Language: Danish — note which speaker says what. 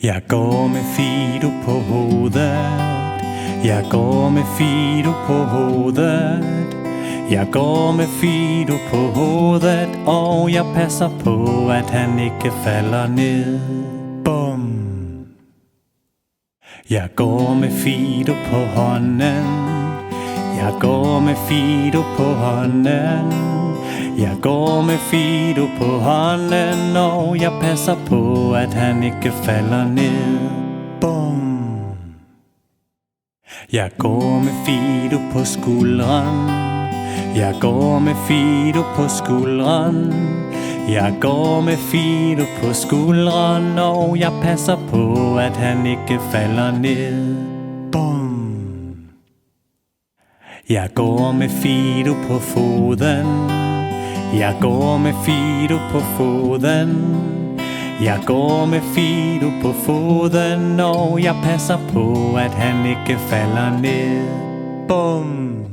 Speaker 1: Jeg går med Fido på hovedet. Jeg går med Fido på hovedet. Jeg går med Fido på hovedet, og jeg passer på, at han ikke falder ned. Bum. Jeg går med Fido på hånden. Jeg går med Fido på hånden. Jeg går med Fido på hånden, og jeg passer på, at han ikke falder ned. Bum. Jeg går med Fido på skulderen. Jeg går med Fido på skulderen. Jeg går med Fido på skulderen, og jeg passer på, at han ikke falder ned. Bum. Jeg går med Fido på foden. Jeg går med Fido på foden. Jeg går med Fido på foden, og jeg passer på, at han ikke falder ned. Bum.